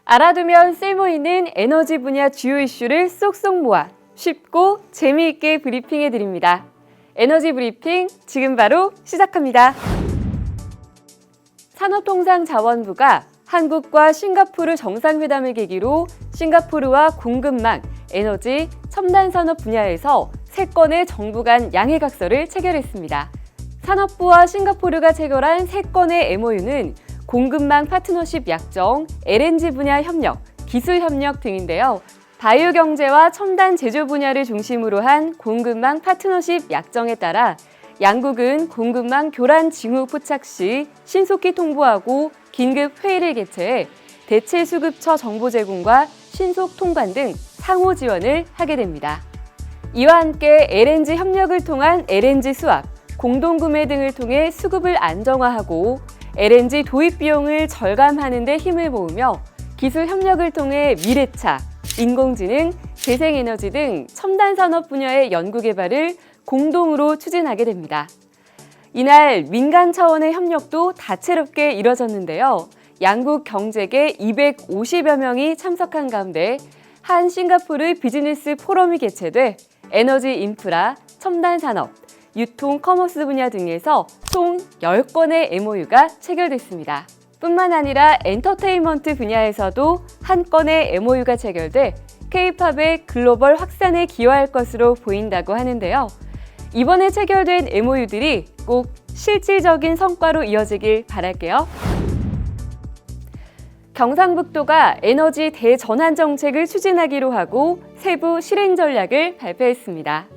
알아두면 쓸모있는 에너지 분야 주요 이슈를 쏙쏙 모아 쉽고 재미있게 브리핑해드립니다. 에너지 브리핑 지금 바로 시작합니다. 산업통상자원부가 한국과 싱가포르 정상회담을 계기로 싱가포르와 공급망, 에너지, 첨단산업 분야에서 3건의 정부 간 양해각서를 체결했습니다. 산업부와 싱가포르가 체결한 3건의 MOU는 공급망 파트너십 약정, LNG 분야 협력, 기술 협력 등인데요. 바이오 경제와 첨단 제조 분야를 중심으로 한 공급망 파트너십 약정에 따라 양국은 공급망 교란 징후 포착 시 신속히 통보하고 긴급 회의를 개최해 대체 수급처 정보 제공과 신속 통관 등 상호 지원을 하게 됩니다. 이와 함께 LNG 협력을 통한 LNG 수합, 공동구매 등을 통해 수급을 안정화하고 LNG 도입 비용을 절감하는 데 힘을 모으며 기술 협력을 통해 미래차, 인공지능, 재생에너지 등 첨단 산업 분야의 연구 개발을 공동으로 추진하게 됩니다. 이날 민간 차원의 협력도 다채롭게 이뤄졌는데요. 양국 경제계 250여 명이 참석한 가운데 한 싱가포르 비즈니스 포럼이 개최돼 에너지 인프라, 첨단 산업, 유통 커머스 분야 등에서 총 10건의 MOU가 체결됐습니다. 뿐만 아니라 엔터테인먼트 분야에서도 한 건의 MOU가 체결돼 K-팝의 글로벌 확산에 기여할 것으로 보인다고 하는데요. 이번에 체결된 MOU들이 꼭 실질적인 성과로 이어지길 바랄게요. 경상북도가 에너지 대전환 정책을 추진하기로 하고 세부 실행 전략을 발표했습니다.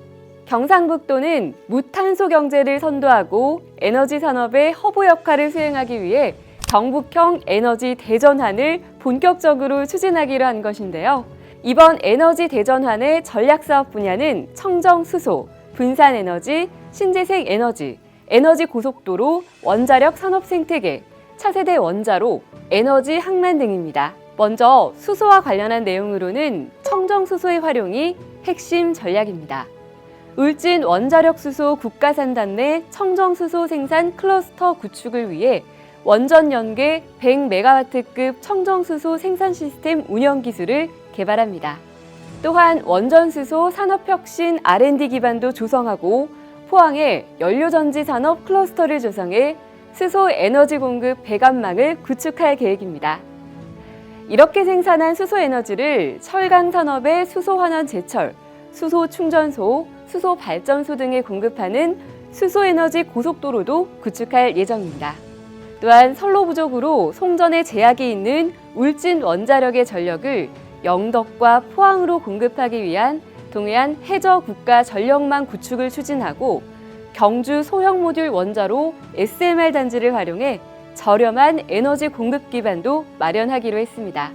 경상북도는 무탄소 경제를 선도하고 에너지 산업의 허브 역할을 수행하기 위해 경북형 에너지 대전환을 본격적으로 추진하기로 한 것인데요. 이번 에너지 대전환의 전략사업 분야는 청정수소, 분산에너지, 신재생 에너지, 에너지 고속도로, 원자력 산업 생태계, 차세대 원자로, 에너지 항만 등입니다. 먼저 수소와 관련한 내용으로는 청정수소의 활용이 핵심 전략입니다. 울진 원자력 수소 국가산단 내 청정수소 생산 클러스터 구축을 위해 원전 연계 100메가와트급 청정수소 생산 시스템 운영 기술을 개발합니다. 또한 원전수소 산업혁신 R&D 기반도 조성하고 포항에 연료전지 산업 클러스터를 조성해 수소 에너지 공급 배관망을 구축할 계획입니다. 이렇게 생산한 수소 에너지를 철강 산업의 수소 환원 제철, 수소 충전소, 수소 발전소 등에 공급하는 수소 에너지 고속도로도 구축할 예정입니다. 또한 선로 부족으로 송전에 제약이 있는 울진 원자력의 전력을 영덕과 포항으로 공급하기 위한 동해안 해저 국가 전력망 구축을 추진하고 경주 소형 모듈 원자로 SMR 단지를 활용해 저렴한 에너지 공급 기반도 마련하기로 했습니다.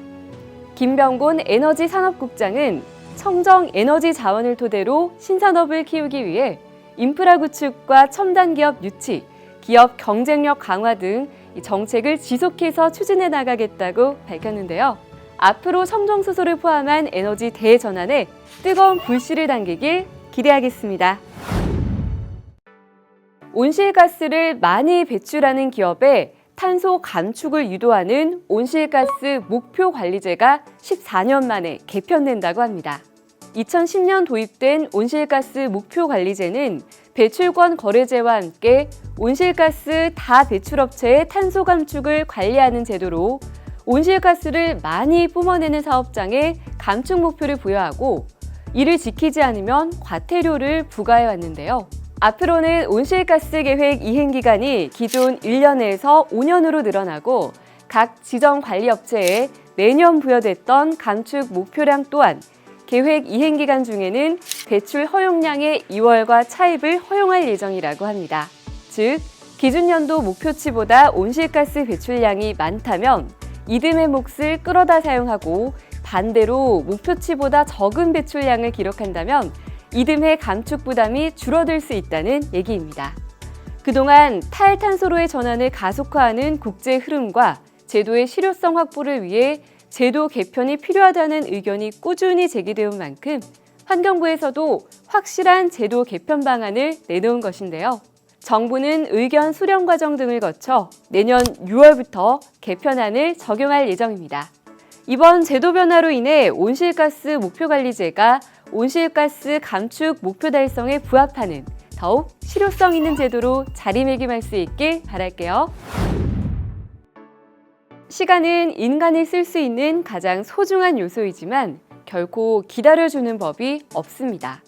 김병곤 에너지산업국장은 청정 에너지 자원을 토대로 신산업을 키우기 위해 인프라 구축과 첨단 기업 유치, 기업 경쟁력 강화 등 정책을 지속해서 추진해 나가겠다고 밝혔는데요. 앞으로 청정수소를 포함한 에너지 대전환에 뜨거운 불씨를 당기길 기대하겠습니다. 온실가스를 많이 배출하는 기업에 탄소 감축을 유도하는 온실가스 목표 관리제가 14년 만에 개편된다고 합니다. 2010년 도입된 온실가스 목표 관리제는 배출권 거래제와 함께 온실가스 다 배출업체의 탄소 감축을 관리하는 제도로 온실가스를 많이 뿜어내는 사업장에 감축 목표를 부여하고 이를 지키지 않으면 과태료를 부과해 왔는데요. 앞으로는 온실가스 계획 이행기간이 기존 1년에서 5년으로 늘어나고 각 지정관리업체에 매년 부여됐던 감축 목표량 또한 계획 이행기간 중에는 배출 허용량의 2월과 차입을 허용할 예정이라고 합니다. 즉, 기준연도 목표치보다 온실가스 배출량이 많다면 이듬해 몫을 끌어다 사용하고 반대로 목표치보다 적은 배출량을 기록한다면 이듬해 감축 부담이 줄어들 수 있다는 얘기입니다. 그동안 탈탄소로의 전환을 가속화하는 국제 흐름과 제도의 실효성 확보를 위해 제도 개편이 필요하다는 의견이 꾸준히 제기되어 온 만큼 환경부에서도 확실한 제도 개편 방안을 내놓은 것인데요. 정부는 의견 수렴 과정 등을 거쳐 내년 6월부터 개편안을 적용할 예정입니다. 이번 제도 변화로 인해 온실가스 목표관리제가 온실가스 감축 목표 달성에 부합하는 더욱 실효성 있는 제도로 자리매김할 수 있길 바랄게요. 시간은 인간이 쓸 수 있는 가장 소중한 요소이지만 결코 기다려주는 법이 없습니다.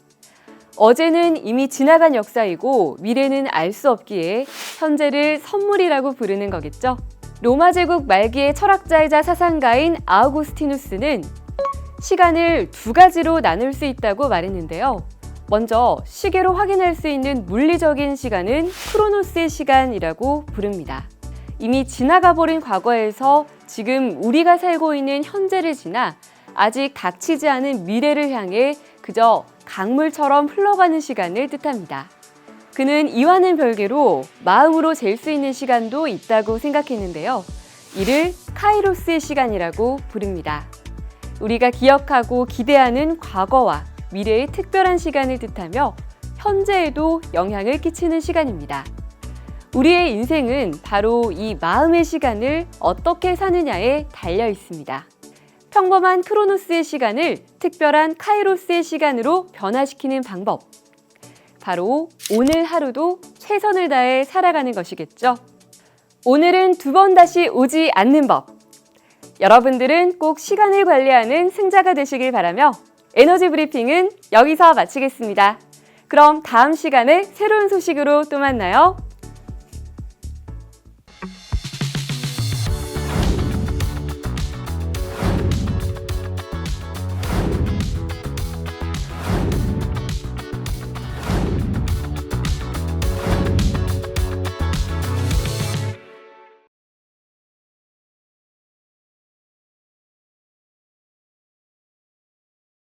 어제는 이미 지나간 역사이고 미래는 알 수 없기에 현재를 선물이라고 부르는 거겠죠. 로마 제국 말기의 철학자이자 사상가인 아우구스티누스는 시간을 두 가지로 나눌 수 있다고 말했는데요. 먼저 시계로 확인할 수 있는 물리적인 시간은 크로노스의 시간이라고 부릅니다. 이미 지나가 버린 과거에서 지금 우리가 살고 있는 현재를 지나 아직 닥치지 않은 미래를 향해 그저 강물처럼 흘러가는 시간을 뜻합니다. 그는 이와는 별개로 마음으로 잴 수 있는 시간도 있다고 생각했는데요. 이를 카이로스의 시간이라고 부릅니다. 우리가 기억하고 기대하는 과거와 미래의 특별한 시간을 뜻하며 현재에도 영향을 끼치는 시간입니다. 우리의 인생은 바로 이 마음의 시간을 어떻게 사느냐에 달려 있습니다. 평범한 크로노스의 시간을 특별한 카이로스의 시간으로 변화시키는 방법. 바로 오늘 하루도 최선을 다해 살아가는 것이겠죠. 오늘은 두 번 다시 오지 않는 법. 여러분들은 꼭 시간을 관리하는 승자가 되시길 바라며 에너지 브리핑은 여기서 마치겠습니다. 그럼 다음 시간에 새로운 소식으로 또 만나요.